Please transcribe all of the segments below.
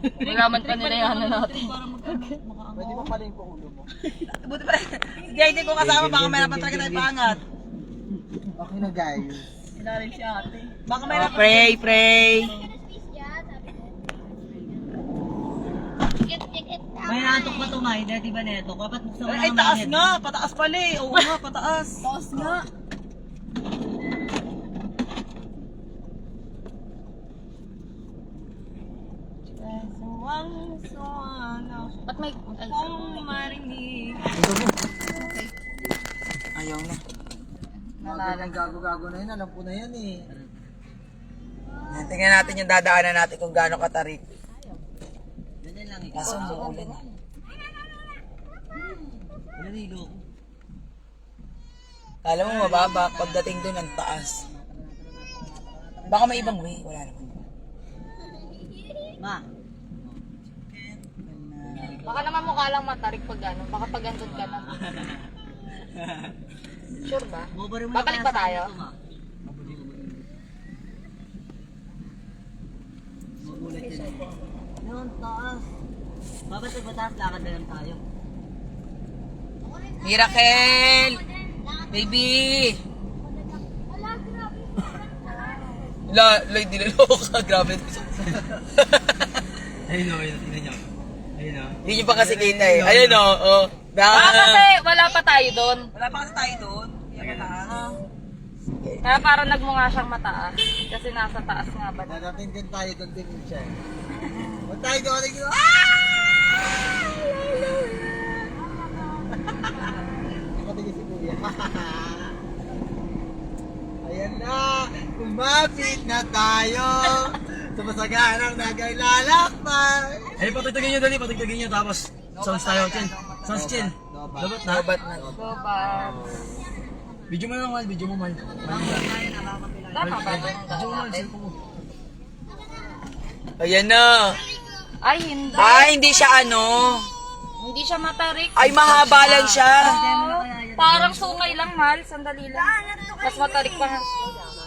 Wala man pa nila yung ano natin. Pwede ba pala yung ulo mo? Buti pa. Hindi, hindi ko kasama. Baka may naman talaga tayo pangat. Okay na guys. Ilalim si ate. Baka may naman. Pray. May natok pa to, May. Dati ba neto? Kapat buksan mo Ay, taas nga. Pataas pala eh. Oo nga, pataas. Taas nga. Ba't may... Ay, Ayaw na. Nalalang gago-gago na yun. Alam ko na yan eh. Tingnan natin yung dadaanan natin kung gaano katarik. Ganyan lang eh. Kaso muulan. Naligo ko. Kala mo mababa, pagdating doon ang taas. Baka may ibang way, wala naman. Ma. baka naman mukha lang matarik pag ano. Baka pag andun ka na. Sure ba? Bubari mo Babalik ba tayo? Magulat yun. Noon, taas. Babalik ba taas? Lakad na lang tayo. Miracle! Baby! Di naloko ka. Grabe. Ayun o, tingnan niyo. Ayun o. Hindi nyo pa kasi kita eh. Ayun o. Oh. Kasi wala pa tayo doon. Wala pa kasi tayo doon. Kaya parang nagmunga siyang mataas. Kasi nasa taas nga ba? Dadating din tayo doon din siya. Huwag tayo doon. Nakatingin si Kuya. Ayan na. Kumapit na tayo. Sumasaganang nagaylalakbay. Ay, patugtugin niyo dali, patugtugin niyo tapos sounds tayo, Chin. Sounds, Chin. Lobot na. Lobat na. Lobat. Video mo lang, Mal. Video mo, Mal. Tama ba? Video mo, Mal. Cellphone mo. Ayan na. Ay, hindi. Ay, hindi siya ano. Hindi siya matarik. Ay, mahaba lang siya. Parang sungay lang, Mal. Sandali lang. Mas matarik pa.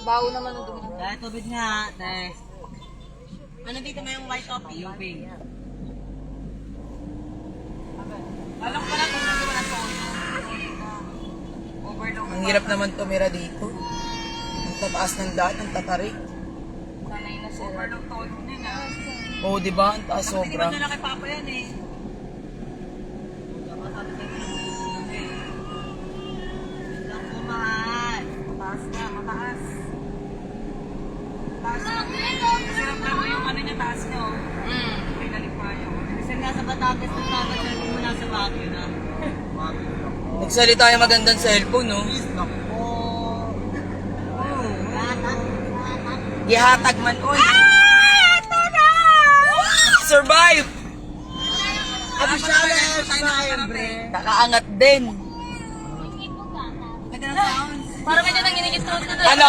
Baho naman ang dumi. Dahil tubig nga, next. Ano dito may yung white coffee? Yung pink. Alam ko na kung hindi mo na overload. Ang hirap naman tumira dito. Ang tataas ng daan, ang tatarik. Sanay na sila. Overload todo din ah. Oo, di ba? Ang taas sobra. Hindi na kay Papa yan eh. Lang po, mahal. Mataas na, mataas. Taas na. Kasi mo yung ano niya taas niyo. May nalipayo. Kasi nasa Batangas, nagtagal siya kung nasa Baguio na. Nagsalita yung magandang cellphone, no? Ihatag man. Uy! Ito na! Survive! Nakaangat din. Parang medyo nanginigit throat na doon. Ano?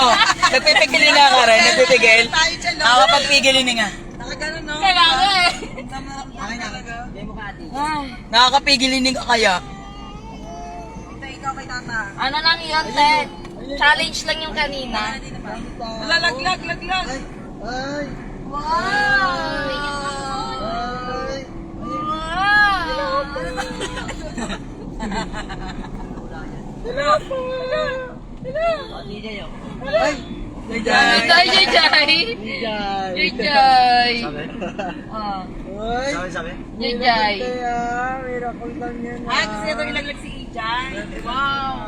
Nagpipigilin nga ka rin? Nagpipigil? Nakakapagpigilin nga. Kailangan eh. Hindi mo kati. Ay, Nakakapigilin ka kaya? ano lang yun, Ted? Challenge lang yung kanina. Laglag. Ay! Wow! Ay! O, DJ yun. Ay! Jay! Jay! Ah, Ay! Sabi? Jay! Kaya, miracle lang yan. Ay, kasi ito ilaglag si Ijay. Wow!